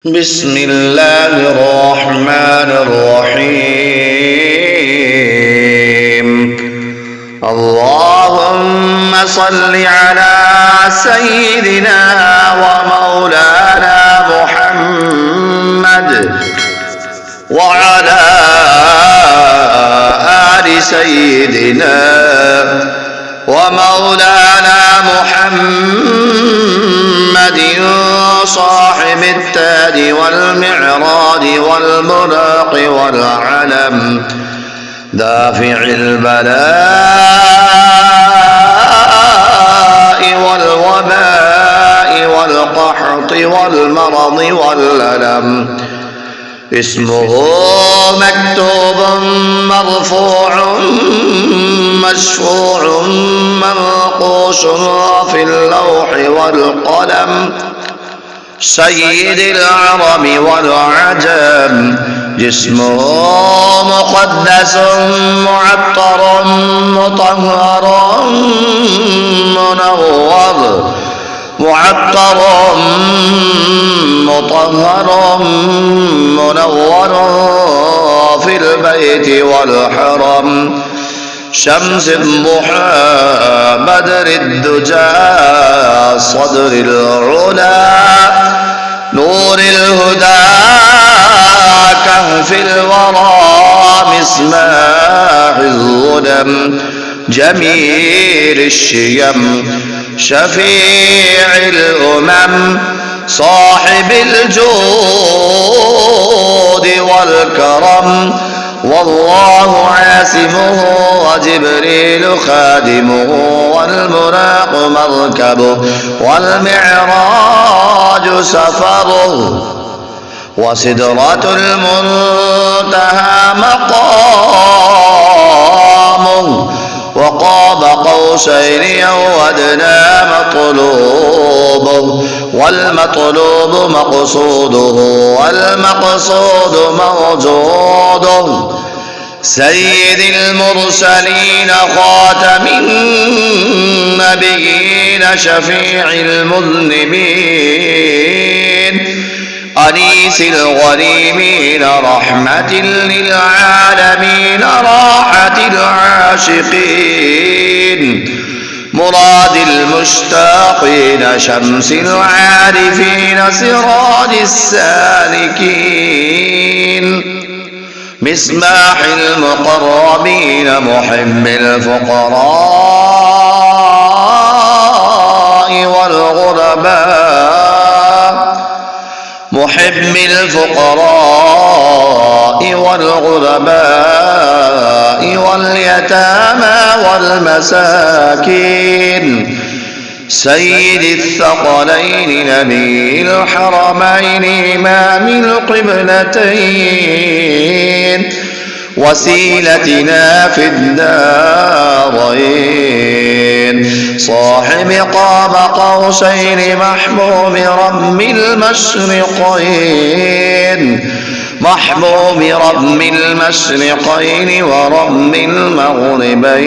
بسم الله الرحمن الرحيم. اللهم صل على سيدنا ومولانا محمد وعلى آل سيدنا ومولانا محمد صاحب التاج والمعراج والبراق والعلم دافع البلاء والوباء والقحط والمرض والألم. اسمه مكتوب مرفوع مشفوع منقوش في اللوح والقلم. سيد العرب والعجم. جسمه مقدس معطر مطهر منور. معطر مطهر منور في البيت والحرم. شمس الضحى بدر الدجى صدر العلا نور الهدى كهف الورى مصباح الظلم. جميل الشيم شفيع الأمم صاحب الجود والكرم. والله عاصمه وجبريل خادمه والبراق مركبه والمعراج سفره وسدرة المنتهى مقامه. وقاب قوسين أو أدنى مطلوبه والمطلوب مقصوده والمقصود موجوده. سيد المرسلين خاتم النبيين شفيع المذنبين أنيس الغريمين رحمة للعالمين راحة العاشقين مراد المشتاقين شمس العارفين سراج السالكين. مصباح المقربين محب الفقراء والغرباء. محب الفقراء والغرباء واليتامى والمساكين. سيد الثقلين نبي الحرمين إمام القبلتين وسيلتنا في الدارين. صاحب قاب قوسين محبوب رب المشرقين. محبوب رب المشرقين ورب المغربين.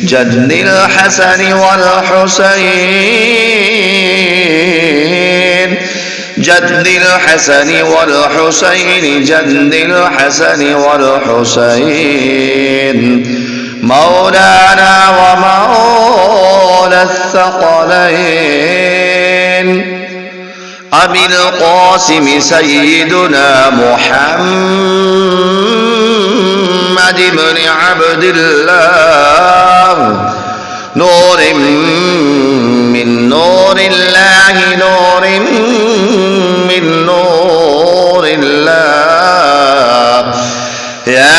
جد الحسن والحسين. جد الحسن والحسين. جد الحسن والحسين. مولانا ومولى الثقلين أبي القاسم سيدنا محمد بن عبد الله. نور من نور الله نور من نور الله. يا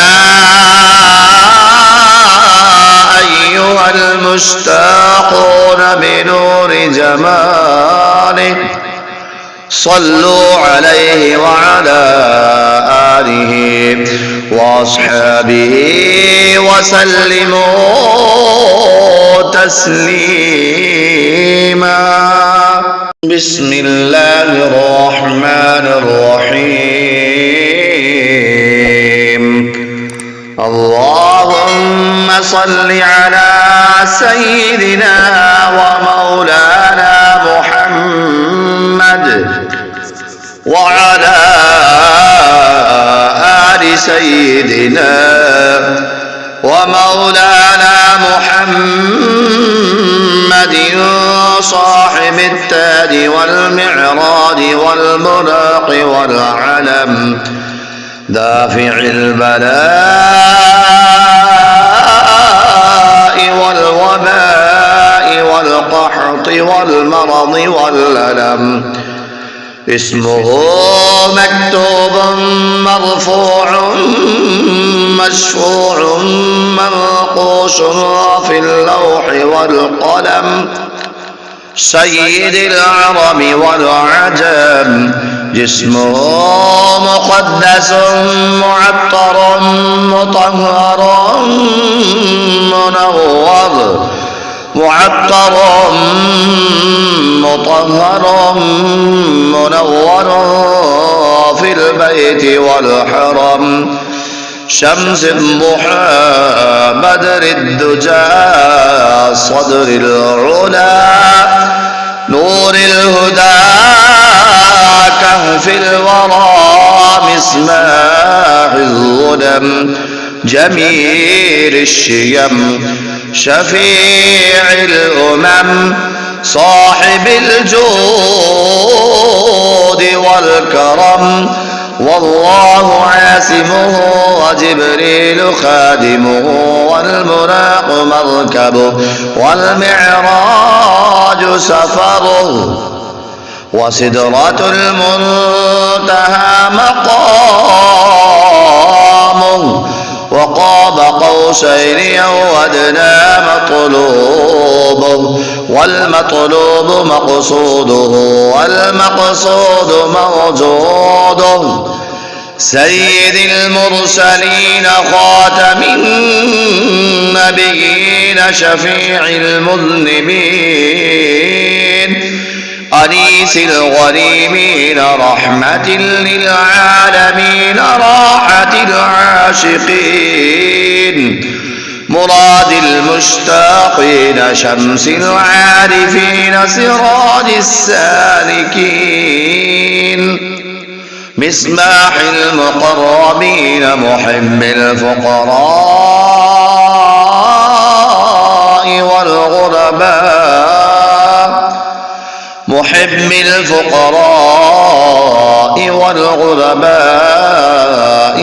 أيها المشتاقون بنور جماله صلوا عليه وعلى آله وأصحابه وسلموا تسليما. بسم الله الرحمن الرحيم. اللهم صل على سيدنا ومولانا محمد وعلى آل سيدنا ومولانا محمد صاحب التاج والمعراج والبراق والعلم دافع البلاء والوباء والقحط والمرض والألم اسمه مكتوب مرفوع مشفوع منقوش في اللوح والقلم سيد العرب والعجم جسمه مقدس معطر مطهر منور معطر مطهر منور في البيت والحرم شمس الضحى بدر الدجى صدر العلا نور الهدى كهف الورى مصباح الظلم جميل الشيم شفيع الأمم صاحب الجود والكرم والله عاصمه وجبريل خادمه والبراق مركبه والمعراج سفره وسدرة المنتهى مقامه وقاب قوسين أو أدنى مطلوبه والمطلوب مقصوده والمقصود موجوده سيد المرسلين خاتم النبيين شفيع المذنبين أنيس الغريمين رحمة للعالمين راحة العاشقين مراد المشتاقين شمس العارفين سراج السالكين مصباح المقربين محب الفقراء والغرباء محب الفقراء والغرباء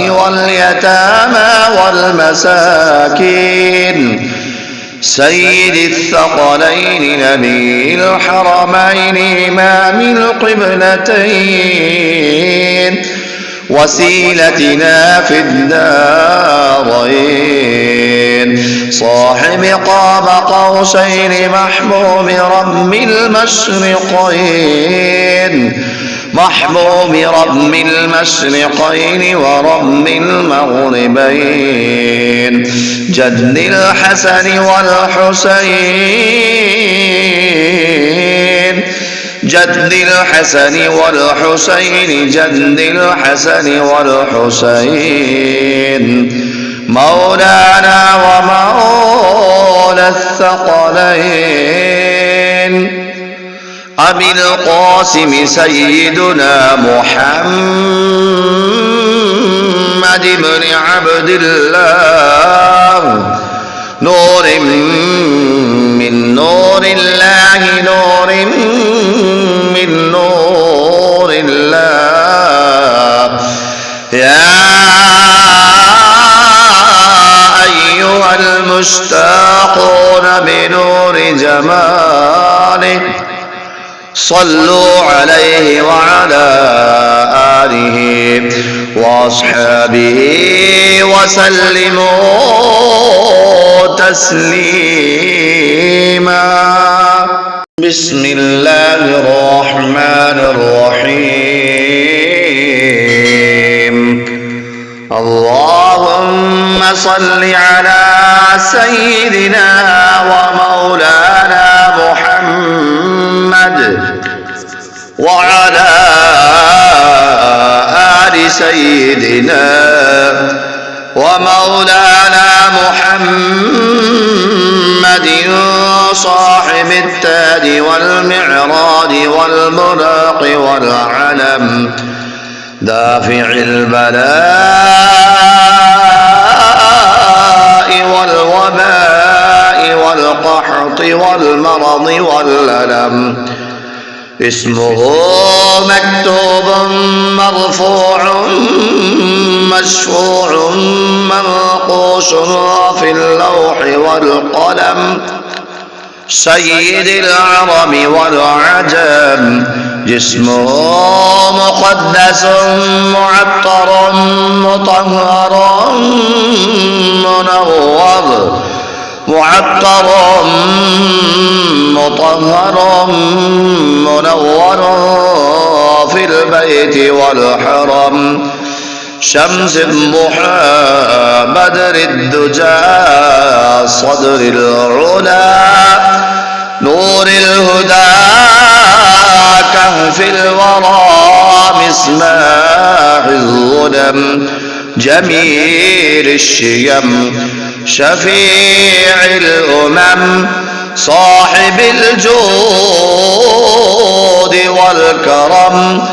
واليتامى والمساكين سيد الثقلين نبي الحرمين إمام القبلتين وسيلتنا في الدارين صاحب قاب قوسين محبوب رب المشرقين محبوب رب المشرقين ورب المغربين جد الحسن والحسين جد الحسن والحسين جد الحسن والحسين مولانا ومولى الثقلين أبي القاسم سيدنا محمد بن عبد الله نور من نور الله نور من نور الله يا أيها المشتاقون بنور جماله صلوا عليه وعلى آله وأصحابه وسلموا تسليما بسم الله الرحمن الرحيم اللهم صل على سيدنا ومولانا محمد وعلى آل سيدنا ومولانا محمد صاحب بالتاج والمعراج والبراق والعلم دافع البلاء والوباء والقحط والمرض والألم اسمه مكتوب مرفوع مشفوع منقوش في اللوح والقلم سيد العرب والعجم جسمه مقدس معطر مطهر منور معطر مطهر منور في البيت والحرم شمس الضحى بدر الدجى صدر العلا نور الهدى كهف الورى مصباح الظلم جميل الشيم شفيع الأمم صاحب الجود والكرم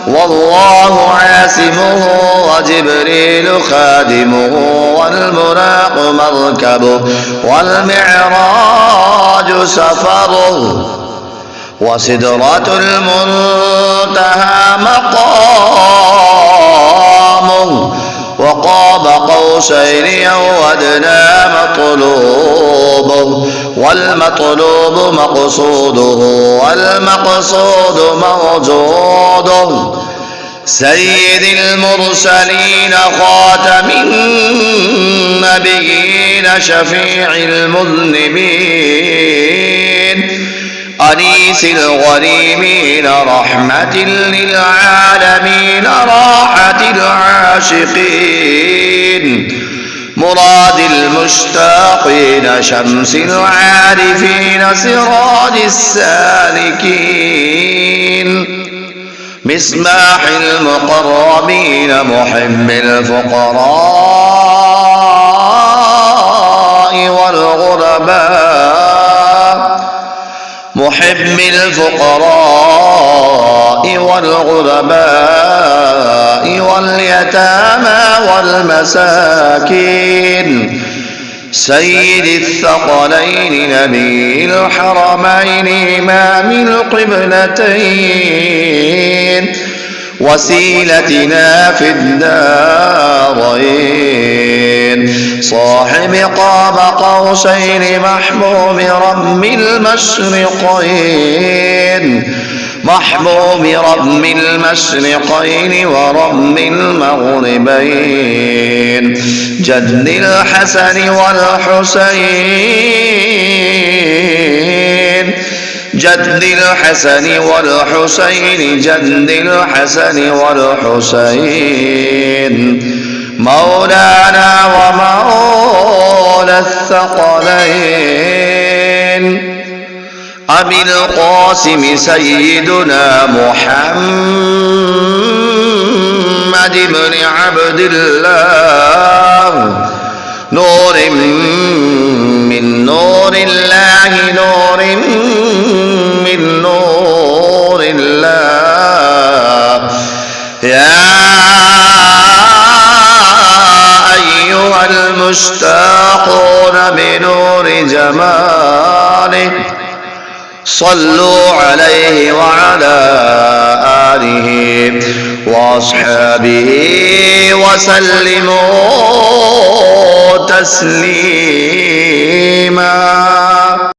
والله عاصمه وجبريل خادمه والبراق مركبه والمعراج سفره وسدرة المنتهى مقامه وقاب قوسين أو أدنى مطلوبه والمطلوب مقصوده والمقصود موجوده سيد المرسلين خاتم النبيين شفيع المذنبين أنيس الغريمين رحمة للعالمين راحة العاشقين مراد المشتاقين شمس العارفين سراج السالكين مصباح المقربين محب الفقراء والغرباء محب الفقراء والغرباء واليتامى والمساكين سيد الثقلين نبي الحرمين إمام القبلتين وسيلتنا في الدارين صاحب قاب قوسين محبوب رب المشرقين محبوب رب المشرقين ورب المغربين جد الحسن والحسين جد الحسن والحسين جد الحسن والحسين مولانا ومولى الثقلين أبي القاسم سيدنا محمد بن عبد الله نور من نور الله نور من نور الله يا أيها المشتاقون بنور جماله صلوا عليه وعلى آله وأصحابه وسلموا تسليما